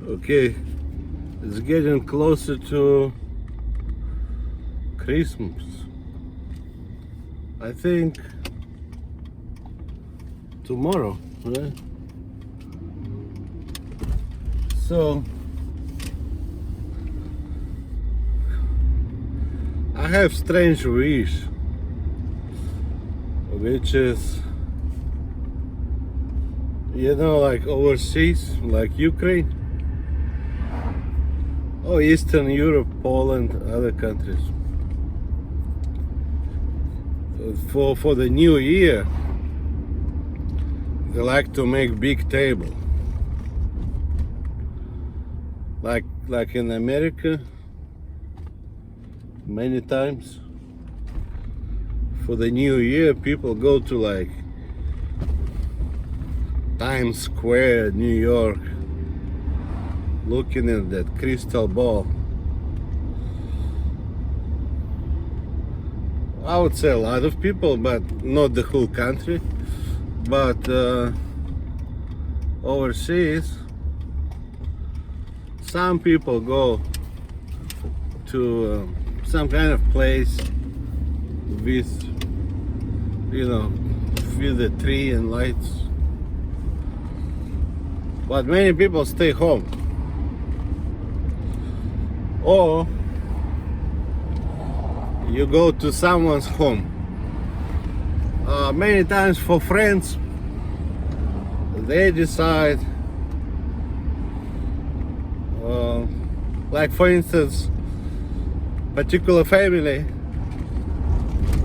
Okay, it's getting closer to Christmas. I think tomorrow, right? So I have strange wish, which is, like overseas, like Ukraine, or Eastern Europe, Poland, other countries. For the new year, they like to make big table, like in America. Many times for the new year, people go to like Times Square, New York, looking at that crystal ball. I would say a lot of people, but not the whole country. But overseas, some people go to some kind of place with, with the tree and lights. But many people stay home. Or you go to someone's home. Many times for friends, they decide, like for instance, particular family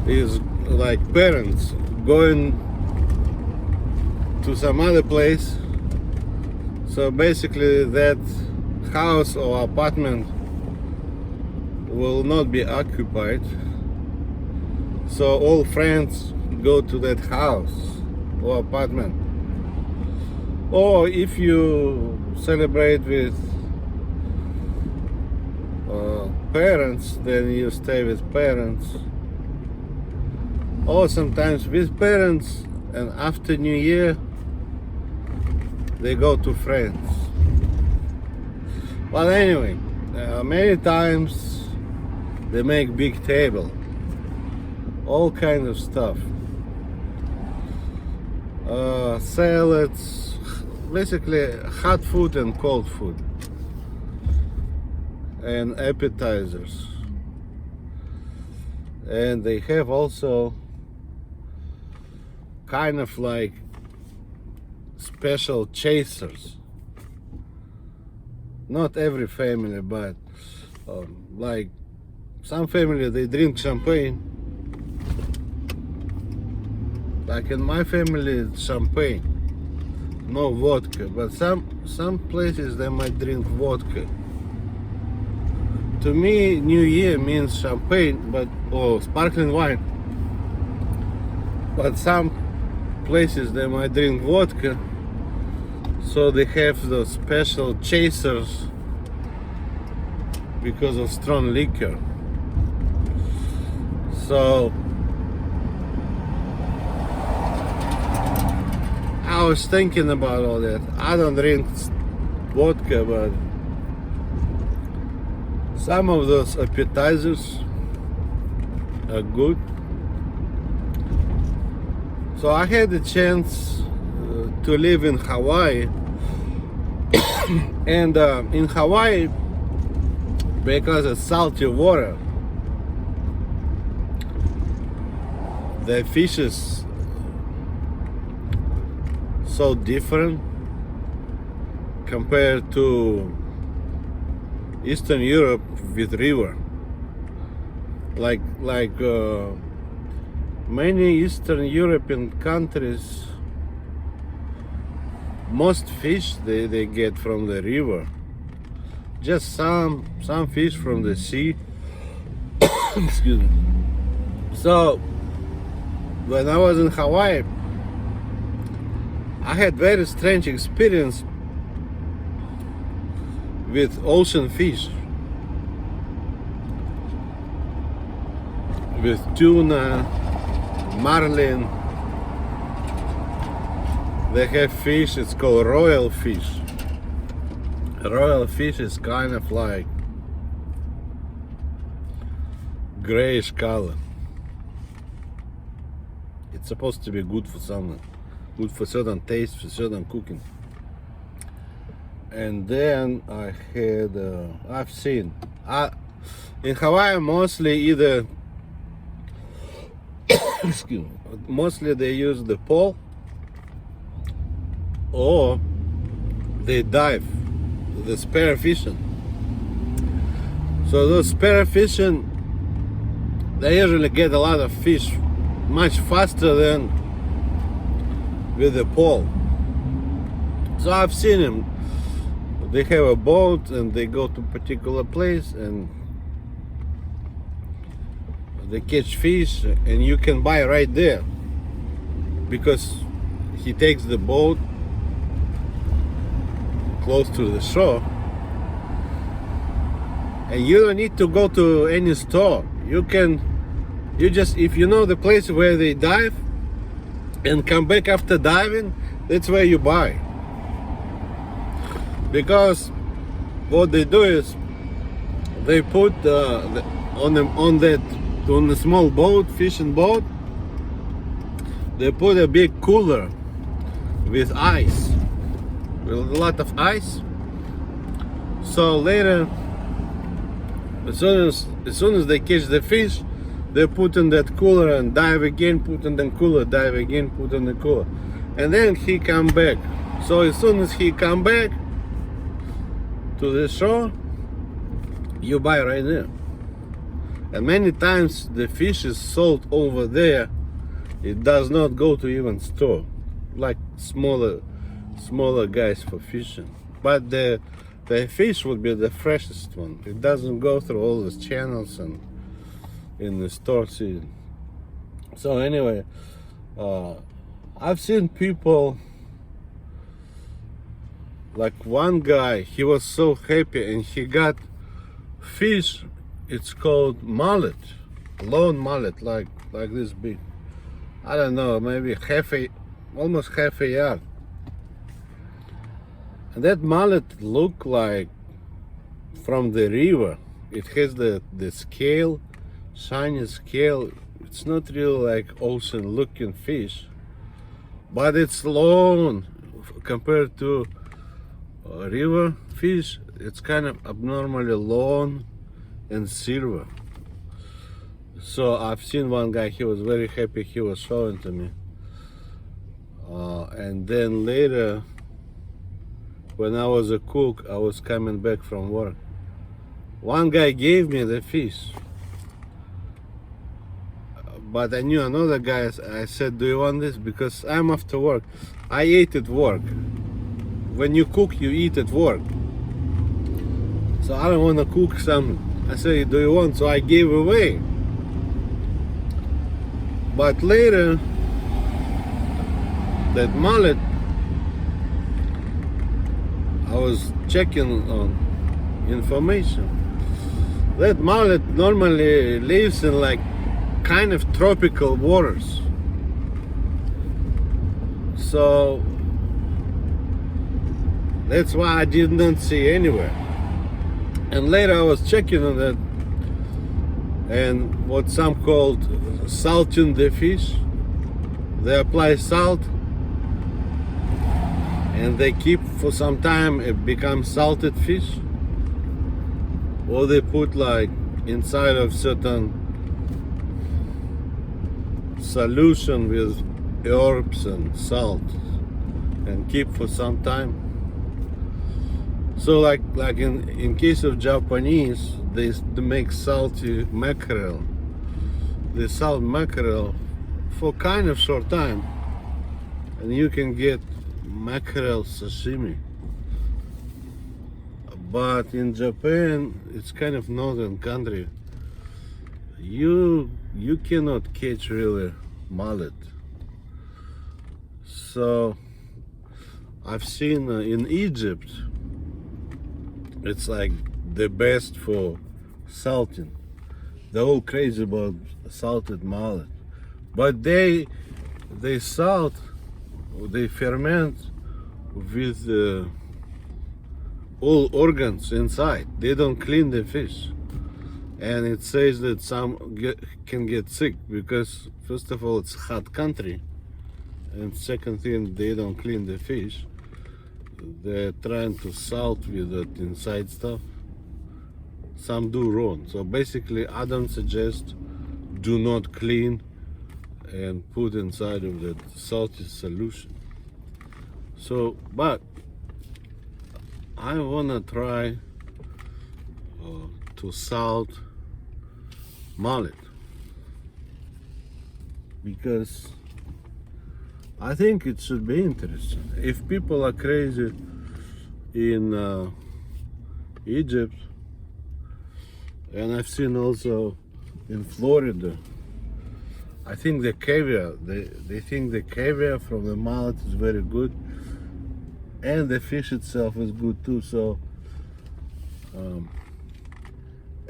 is like parents going to some other place. So basically that house or apartment will not be occupied. So all friends go to that house or apartment. Or if you celebrate with parents, then you stay with parents. Or sometimes with parents, and after New Year they go to friends. But anyway, many times they make big table, all kinds of stuff, salads, basically hot food and cold food, and appetizers. And they have also kind of like special chasers. Not every family, but like some family, they drink champagne. Like in my family, it's champagne, no vodka. But some places they might drink vodka. To me, New Year means champagne, or sparkling wine. But some places they might drink vodka, so they have the special chasers because of strong liquor. So I was thinking about all that. I don't drink vodka, but some of those appetizers are good. So I had the chance to live in Hawaii. And in Hawaii, because of salty water, the fish is so different compared to Eastern Europe with river. Like many Eastern European countries, most fish they get from the river. Just some fish from the sea. Excuse me. So when I was in Hawaii, I had very strange experience with ocean fish, with tuna, marlin. They have fish, it's called royal fish. Royal fish is kind of like grayish color. It's supposed to be good for something, good for certain taste, for certain cooking. And then I had, I've seen, in Hawaii mostly either, excuse me, mostly they use the pole or they dive, the spear fishing. So those spear fishing, they usually get a lot of fish much faster than with the pole. So I've seen them. They have a boat and they go to a particular place and they catch fish, and you can buy right there because he takes the boat close to the shore, and you don't need to go to any store. You just, if you know the place where they dive and come back after diving, that's where you buy. Because what they do is they put on the small boat, fishing boat, they put a big cooler with ice, with a lot of ice. So later, as soon as they catch the fish, they put in that cooler and dive again, put in the cooler, dive again, put in the cooler, and then he come back. So as soon as he come back to the shore, you buy right there. And many times the fish is sold over there. It does not go to even store, like smaller guys for fishing. But the fish would be the freshest one. It doesn't go through all these channels and in the store season. So anyway, I've seen people, like one guy, he was so happy and he got fish. It's called mullet, lone mullet, like this big. I don't know, maybe almost half a yard. And that mullet look like from the river. It has the scale, shiny scale. It's not really like ocean looking fish, but it's long compared to river fish. It's kind of abnormally long and silver. So I've seen one guy, he was very happy, he was showing to me. And then later, when I was a cook, I was coming back from work. One guy gave me the fish, but I knew another guy. I said, do you want this? Because I'm after work. I ate at work. When you cook, you eat at work. So I don't want to cook something. I say, do you want? So I gave away. But later, that mullet, I was checking on information. That mullet normally lives in like kind of tropical waters. So that's why I did not see anywhere. And later I was checking on that, and what some called salting the fish. They apply salt and they keep for some time, it becomes salted fish. Or they put like inside of certain solution with herbs and salt and keep for some time. So like in case of Japanese, they make salty mackerel. They salt mackerel for kind of short time, and you can get mackerel sashimi. But in Japan, it's kind of northern country. You cannot catch really mullet. So I've seen in Egypt, it's like the best for salting. They're all crazy about salted mullet, but they salt, they ferment with all organs inside. They don't clean the fish. And it says that some can get sick because, first of all, it's hot country. And second thing, they don't clean the fish. They're trying to salt with that inside stuff. Some do wrong. So basically, Adam suggests do not clean and put inside of the salty solution. So, but I wanna try to salt mullet because I think it should be interesting. If people are crazy in Egypt, and I've seen also in Florida, I think the caviar, they think the caviar from the mullet is very good, and the fish itself is good too. So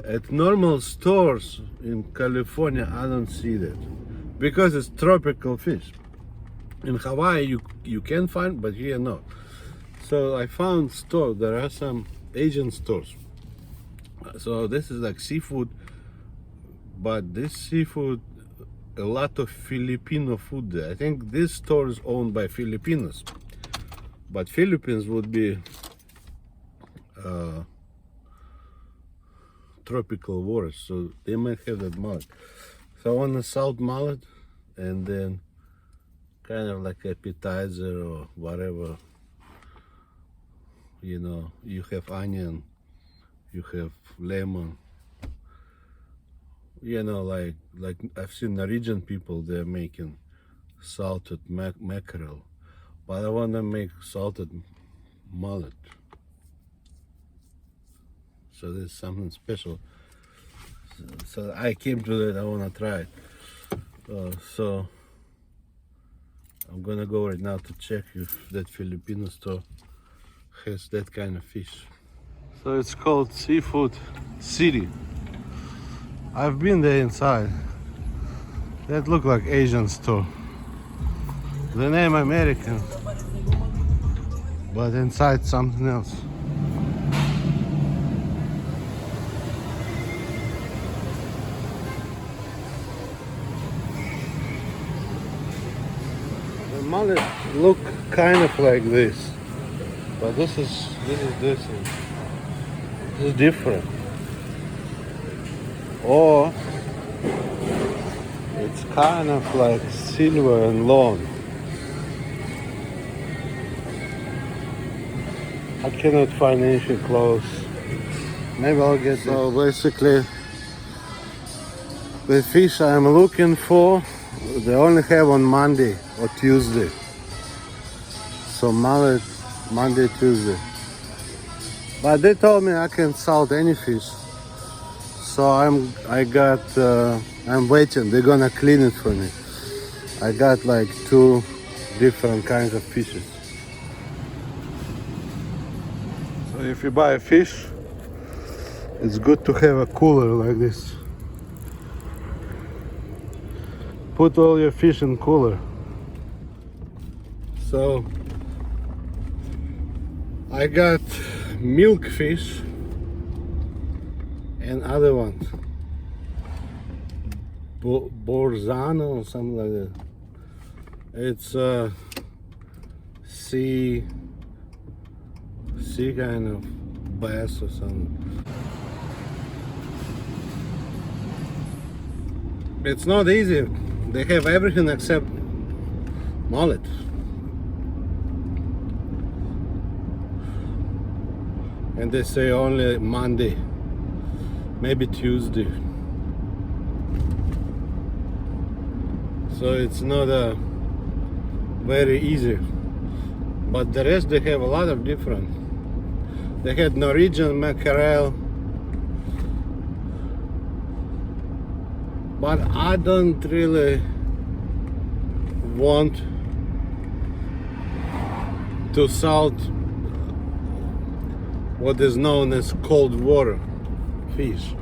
at normal stores in California, I don't see that because it's tropical fish. In Hawaii, you can find, but here no. So I found store. There are some Asian stores. So this is like seafood, but this seafood, a lot of Filipino food there. I think this store is owned by Filipinos, but Philippines would be tropical waters, so they might have that mullet. So I want a salt mullet, and then kind of like appetizer or whatever. You know, you have onion, you have lemon. You know, like I've seen Norwegian people, they're making salted mackerel, but I want to make salted mullet. So there's something special. So I came to that. I want to try it. So I'm gonna go right now to check if that Filipino store has that kind of fish. So it's called Seafood City. I've been there inside. That look like Asian store. The name American, but inside something else. The mullet look kind of like this, but this is different. Or it's kind of like silver and long. I cannot find anything close. Maybe I'll get so basically the fish I'm looking for, they only have on Monday or Tuesday. So mullet Monday, Tuesday. But they told me I can salt any fish. So I'm waiting. They're gonna clean it for me. I got like 2 different kinds of fishes. So if you buy a fish, it's good to have a cooler like this. Put all your fish in cooler. So I got milk fish and other ones, Borzano or something like that. It's sea kind of bass or something. It's not easy. They have everything except mullet. And they say only Monday, maybe Tuesday. So it's not very easy. But the rest, they have a lot of different. They had Norwegian mackerel. But I don't really want to salt what is known as cold water fish.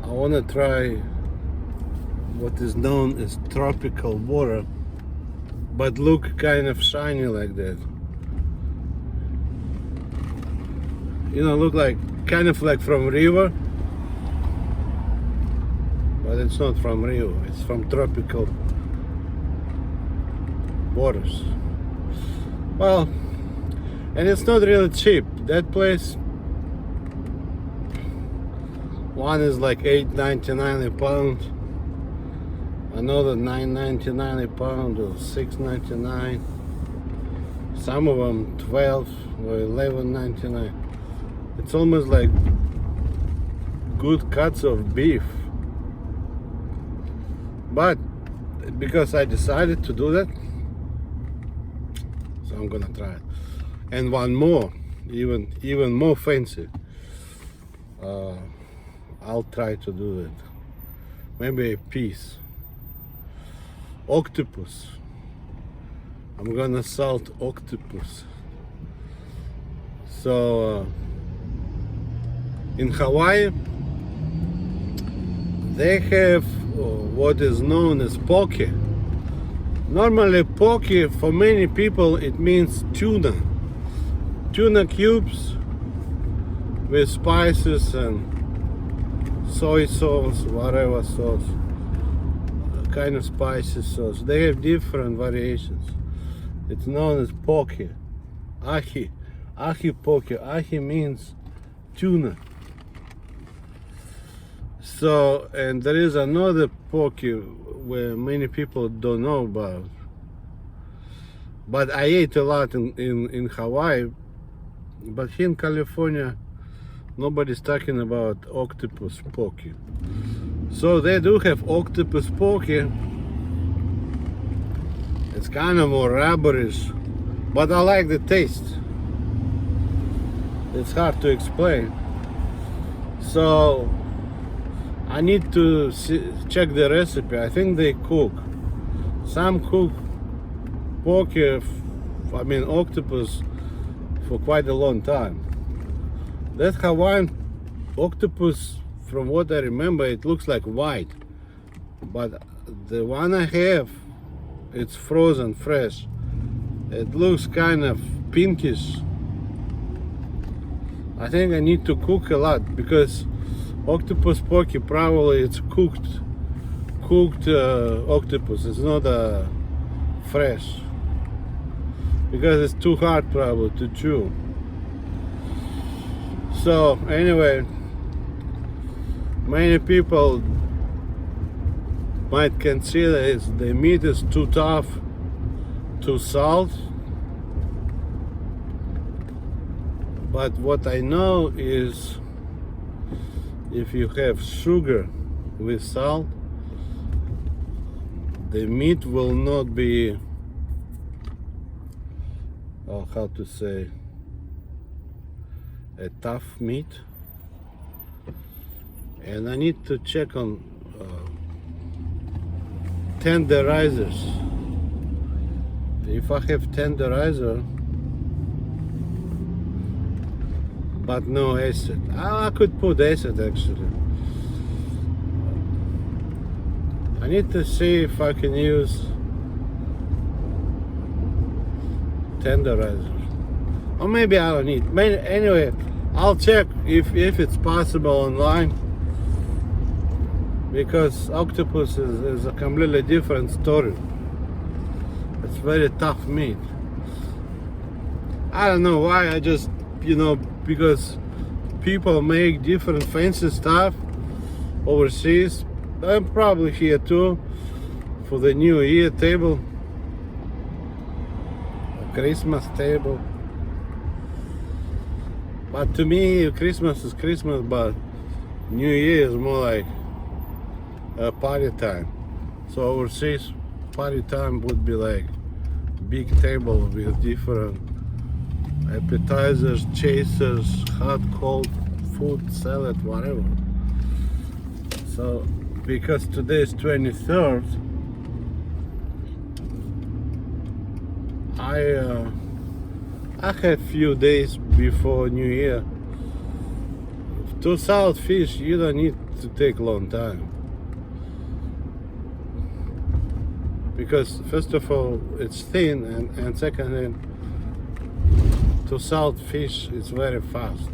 I want to try what is known as tropical water, but look kind of shiny like that. you know, look like kind of like from river, but it's not from river. It's from tropical waters. Well, and it's not really cheap. That place, one is like $8.99 a pound, another $9.99 a pound, or $6.99. Some of them 12 or $11.99. It's almost like good cuts of beef. But because I decided to do that, so I'm gonna try it. And one more, even more fancy. I'll try to do it. Maybe a piece. Octopus. I'm gonna salt octopus. So in Hawaii, they have what is known as poke. Normally poke, for many people, it means tuna. Tuna cubes with spices and soy sauce, whatever sauce, kind of spicy sauce. They have different variations. It's known as poke. Ahi. Ahi poke. Ahi means tuna. So, and there is another poke where many people don't know about. But I ate a lot in Hawaii. But here in California, nobody's talking about octopus poke. So they do have octopus poke. It's kind of more rubberish, but I like the taste. It's hard to explain. So I need to check the recipe. I think they cook. Some cook poke, octopus, for quite a long time. That Hawaiian octopus, from what I remember, it looks like white. But the one I have, it's frozen, fresh. It looks kind of pinkish. I think I need to cook a lot because octopus poke, probably it's cooked octopus. It's not fresh because it's too hard probably to chew. So anyway, many people might consider the meat is too tough to salt. But what I know is if you have sugar with salt, the meat will not be, how to say, a tough meat. And I need to check on tenderizers. If I have tenderizer, but no acid. I could put acid actually. I need to see if I can use tenderizer. Or maybe I don't need. Anyway, I'll check if it's possible online. Because octopus is a completely different story. It's very tough meat. I don't know why, I just, because people make different fancy stuff overseas, and probably here too, for the New Year table, Christmas table. But to me, Christmas is Christmas, but New Year is more like party time. So overseas, party time would be like big table with different appetizers, chasers, hot, cold food, salad, whatever. So because today is 23rd, I have few days before New Year. To salt fish, you don't need to take long time. Because first of all, it's thin, and second, to salt fish, it's very fast.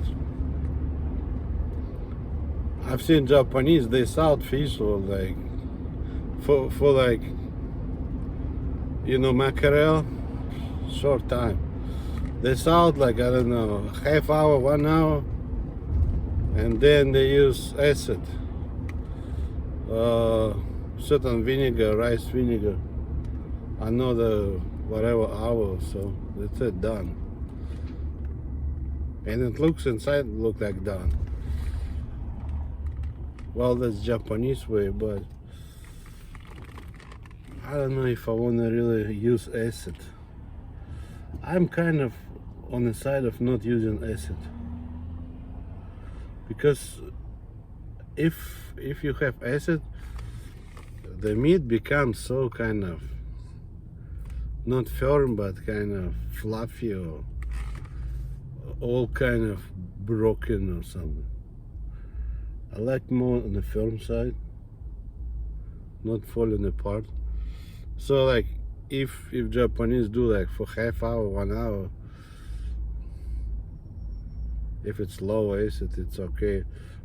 I've seen Japanese, they salt fish for like for like, you know, mackerel, short time. They salt like, I don't know, half hour, 1 hour, and then they use acid, certain vinegar, rice vinegar, another whatever hour, so that's it, done. And it looks inside, look like done. Well, that's Japanese way, but I don't know if I want to really use acid. I'm kind of on the side of not using acid, because if you have acid, the meat becomes so kind of not firm, but kind of fluffy, or all kind of broken or something. I like more on the firm side, not falling apart. So like if Japanese do like for half hour, 1 hour, if it's low acid, it's okay.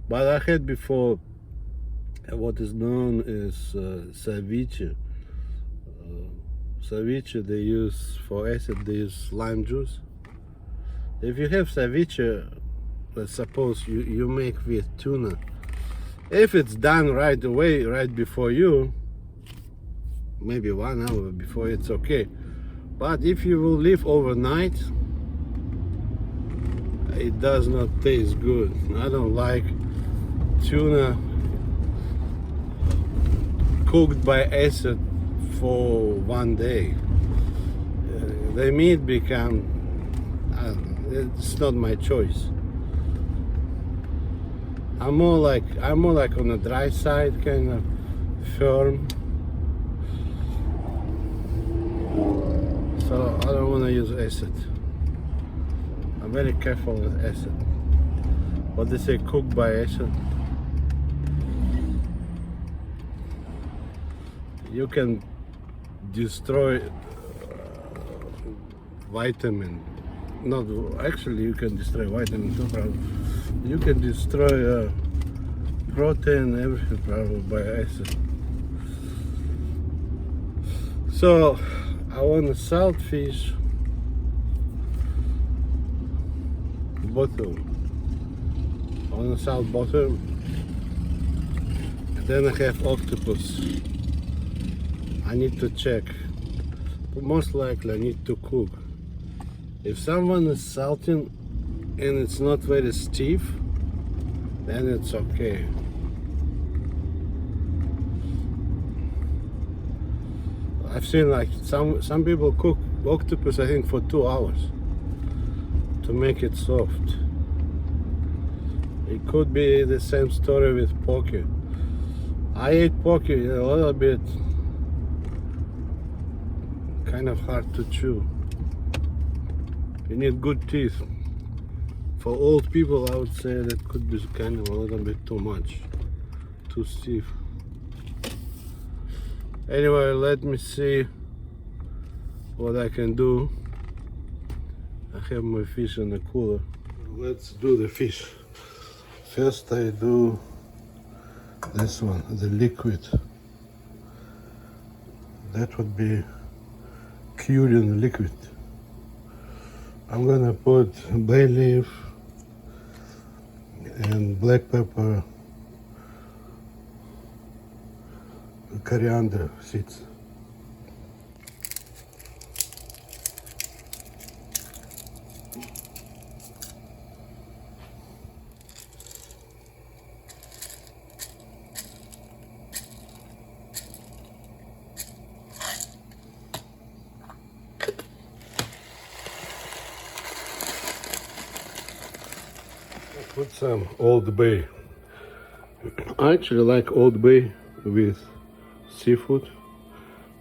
But I had before what is known as ceviche. Ceviche they use for acid, they use lime juice. If you have ceviche, let's suppose you make with tuna, if it's done right away, right before you, maybe 1 hour before, it's okay. But if you will leave overnight, it does not taste good. I don't like tuna cooked by acid for 1 day. The meat become, it's not my choice. I'm more like on the dry side, kind of firm. So I don't want to use acid. I'm very careful with acid. What they say, cooked by acid. You can destroy vitamin. Not actually, you can destroy vitamin too, probably. You can destroy protein, everything probably by acid. So I want a salt fish bottom. I want a salt bottom. And then I have octopus. I need to check. But most likely I need to cook. If someone is salting and it's not very stiff, then it's okay. I've seen like some people cook octopus, I think, for 2 hours to make it soft. It could be the same story with poke. I ate poke a little bit, kind of hard to chew. You need good teeth. For old people, I would say that could be kind of a little bit too much, too stiff. Anyway, let me see what I can do. I have my fish in the cooler. Let's do the fish. First I do this one, the liquid. That would be curing liquid. I'm gonna put bay leaf and black pepper, coriander seeds. Put some Old Bay. I actually like Old Bay with seafood.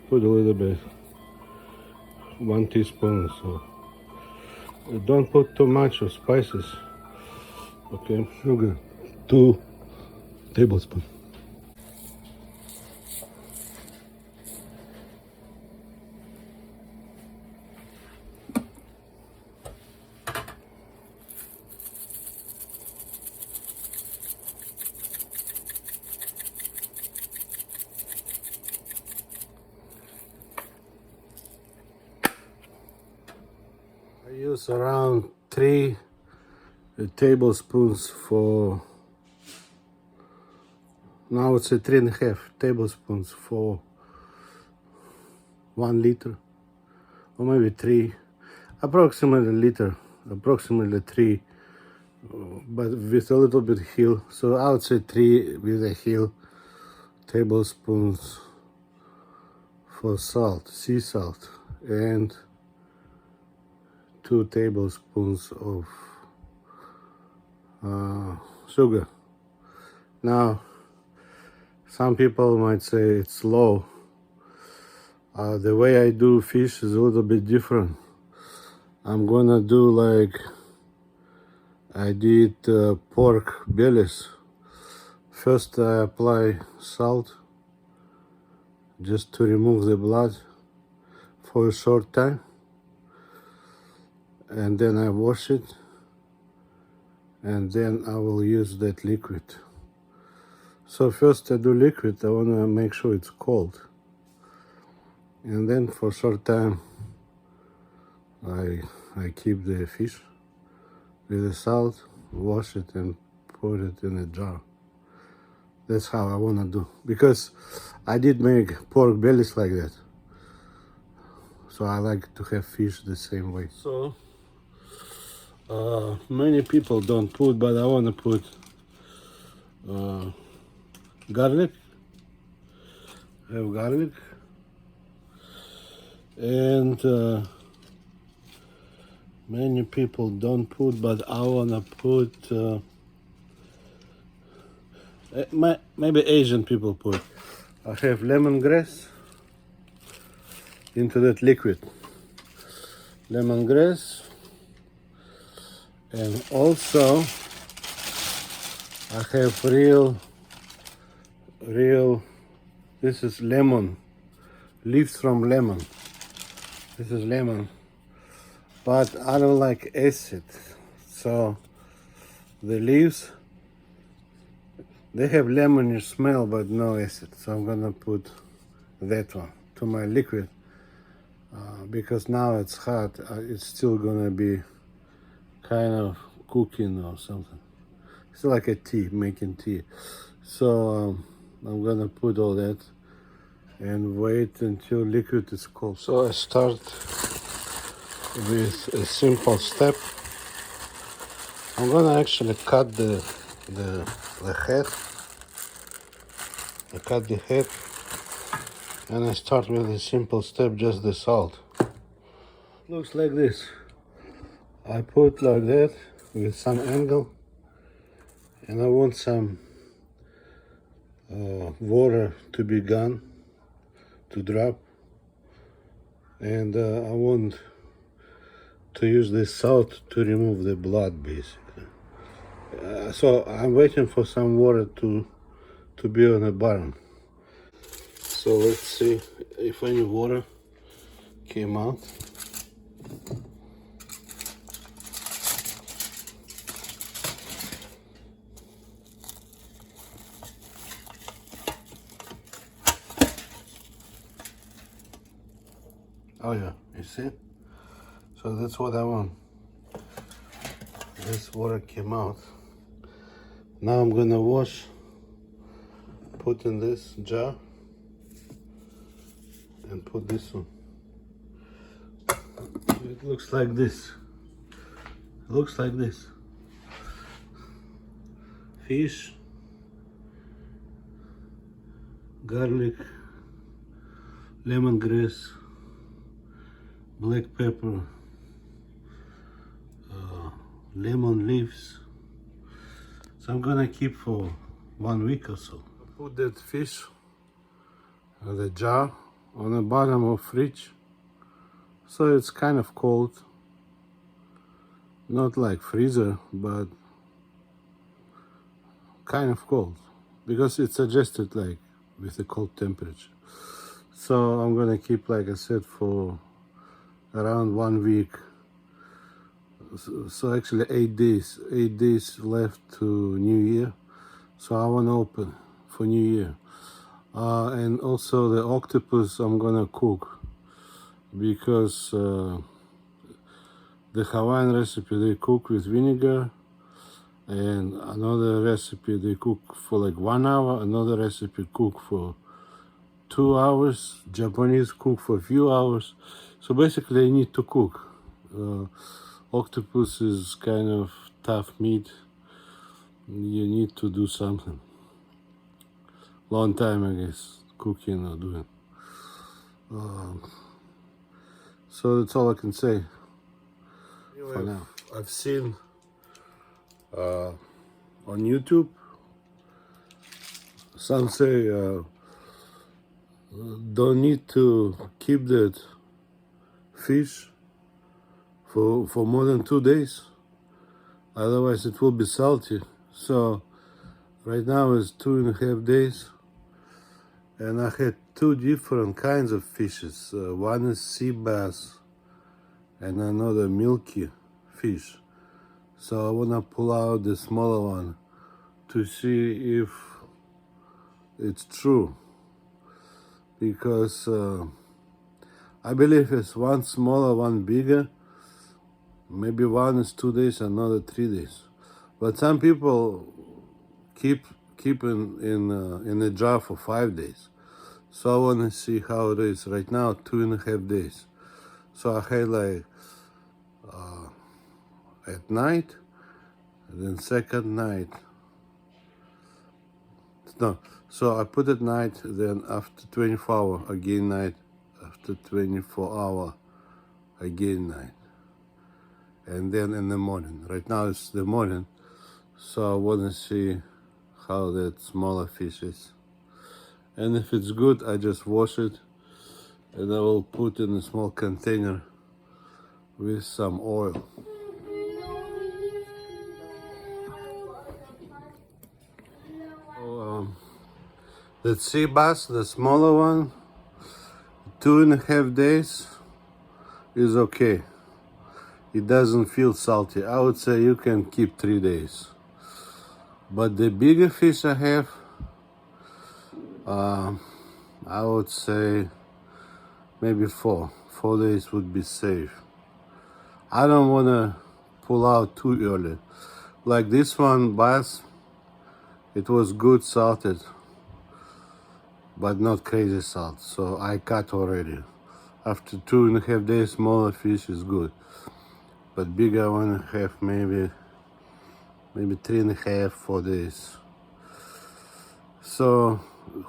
Put a little bit, 1 teaspoon. So don't put too much of spices. Okay, sugar, 2 tablespoons. I use around 3 tablespoons for, now it's a 3.5 tablespoons for 1 liter, or maybe 3, approximately liter, approximately 3, but with a little bit heel. So I would say 3 with a heel tablespoons for salt, sea salt, and 2 tablespoons of sugar. Now, some people might say it's low. The way I do fish is a little bit different. I'm gonna do like I did pork bellies. First I apply salt just to remove the blood for a short time, and then I wash it, and then I will use that liquid. So first I do liquid. I want to make sure it's cold, and then for a short time I keep the fish with the salt, wash it, and put it in a jar. That's how I want to do, because I did make pork bellies like that, so I like to have fish the same way. So many people don't put, but I want to put garlic. I have garlic, and many people don't put, but I want to put, maybe Asian people put. I have lemongrass into that liquid. Lemongrass, and also I have real, this is lemon, leaves from lemon. This is lemon, but I don't like acid, so the leaves, they have lemony smell but no acid, so I'm gonna put that one to my liquid, because now it's hot, it's still gonna be kind of cooking or something. It's like a tea, making tea. So I'm gonna put all that and wait until liquid is cold. So I start with a simple step. I'm gonna actually cut the head. I cut the head, and I start with a simple step, just the salt. Looks like this. I put like that with some angle, and I want some water to be gone, to drop, and I want to use this salt to remove the blood, basically. So I'm waiting for some water to be on the bottom. So let's see if any water came out. Oh yeah, you see? So that's what I want. This water came out. Now I'm gonna wash, put in this jar, and put this one. It looks like this. It looks like this. Fish, garlic, lemongrass, black pepper, lemon leaves. So I'm gonna keep for 1 week or so. Put that fish, the jar, on the bottom of fridge, so it's kind of cold. Not like freezer, but kind of cold, because it's adjusted like with the cold temperature. So I'm gonna keep, like I said, for around 1 week. So actually 8 days left to New Year. So I want to open for New Year. And also the octopus I'm gonna cook, because The Hawaiian recipe they cook with vinegar, and another recipe they cook for like 1 hour, another recipe cook for 2 hours, Japanese cook for a few hours. So basically you need to cook. Octopus is kind of tough meat. You need to do something. Long time, I guess, cooking or doing. So that's all I can say for now. I've seen on YouTube, some say don't need to keep that fish for more than 2 days, otherwise it will be salty. So right now it's 2.5 days, and I had 2 different kinds of fishes. One is sea bass and another milky fish. So I wanna pull out the smaller one to see if it's true, because I believe it's one smaller, one bigger. Maybe one is 2 days, another 3 days. But some people keep in a jar for 5 days. So I want to see how it is. Right now, 2.5 days. So I had like at night, and then second night. No, so I put at night, then after 24 hour again night, after 24 hour again night, and then in the morning. Right now it's the morning, so I want to see how that smaller fish is. And if it's good, I just wash it, and I will put in a small container with some oil. So, the sea bass, the smaller one, 2.5 days is okay. It doesn't feel salty. I would say you can keep 3 days. But the bigger fish I have, I would say maybe 4 days would be safe. I don't want to pull out too early. Like this one, bass, it was good salted, but not crazy salt. So I cut already. After 2.5 days, smaller fish is good. But bigger one have maybe 3.5, 4 days. So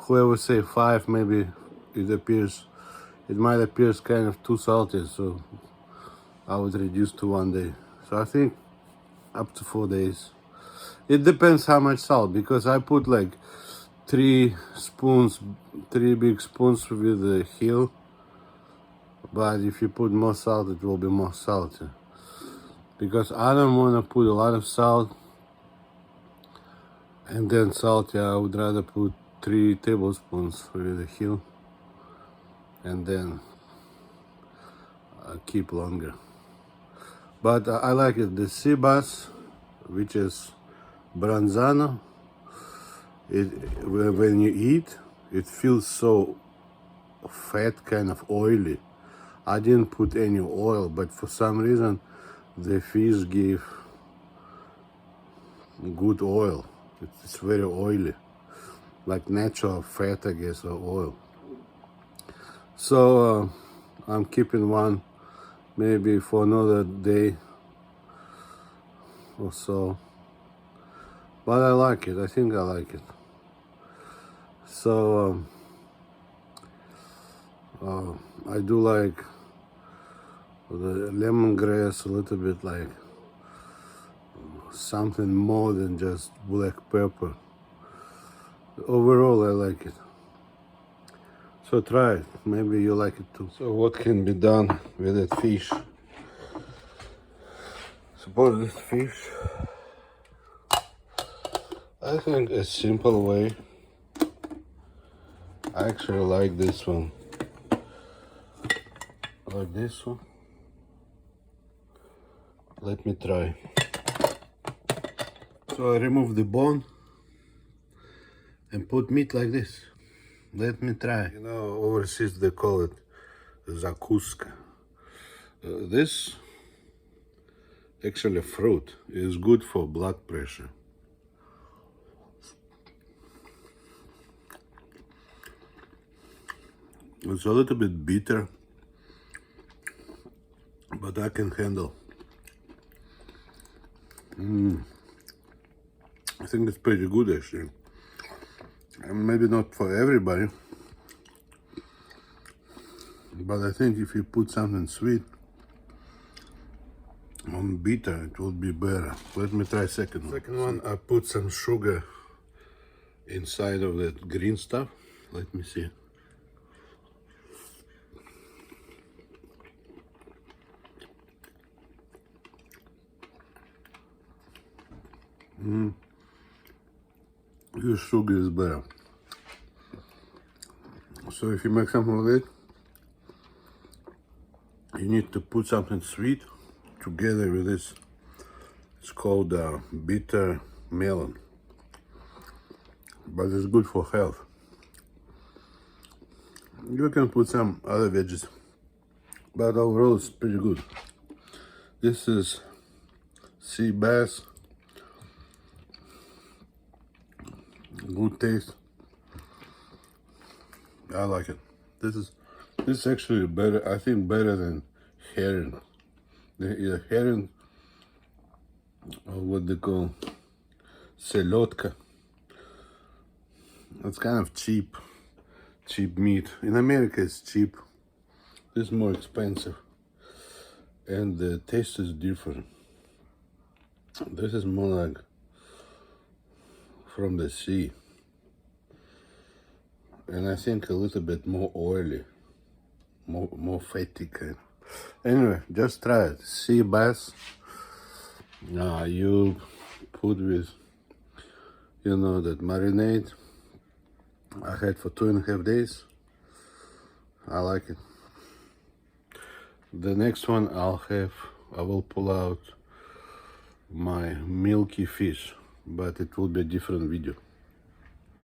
whoever say 5, maybe it might appear kind of too salty, so I would reduce to 1 day. So I think up to 4 days. It depends how much salt, because I put like 3 big spoons with the heel. But if you put more salt, it will be more salty. Because I don't want to put a lot of salt and then salty. I would rather put 3 tablespoons with the heel and then keep longer. But I like it. The sea bass, which is branzano, when you eat, it feels so fat, kind of oily. I didn't put any oil, but for some reason the fish give good oil. It's very oily, like natural fat, I guess, or oil. So I'm keeping one maybe for another day or so. But I like it. I think I like it. So I do like the lemongrass a little bit, like something more than just black pepper. Overall, I like it. So try it. Maybe you like it too. So what can be done with that fish? Suppose this fish, I think a simple way. I actually like this one. Like this one. Let me try. So I remove the bone and put meat like this. Let me try. You know, overseas they call it zakuska. This actually fruit is good for blood pressure. It's a little bit bitter, but I can handle. I think it's pretty good actually. And maybe not for everybody, but I think if you put something sweet on bitter, it will be better. Let me try second one. Second one, I put some sugar inside of that green stuff. Let me see. This sugar is better. So if you make something like that, you need to put something sweet together with this. It's called bitter melon, but it's good for health. You can put some other veggies, but overall it's pretty good. This is sea bass. Good taste. I like it. This is actually better. I think better than herring. The herring, or what they call selotka. It's kind of cheap meat. In America, it's cheap. This is more expensive, and the taste is different. This is more like from the sea, and I think a little bit more oily, more fatty kind. Anyway, just try it. Sea bass. You put with, that marinade. I had for 2.5 days. I like it. The next one I will pull out my milky fish, but it will be a different video.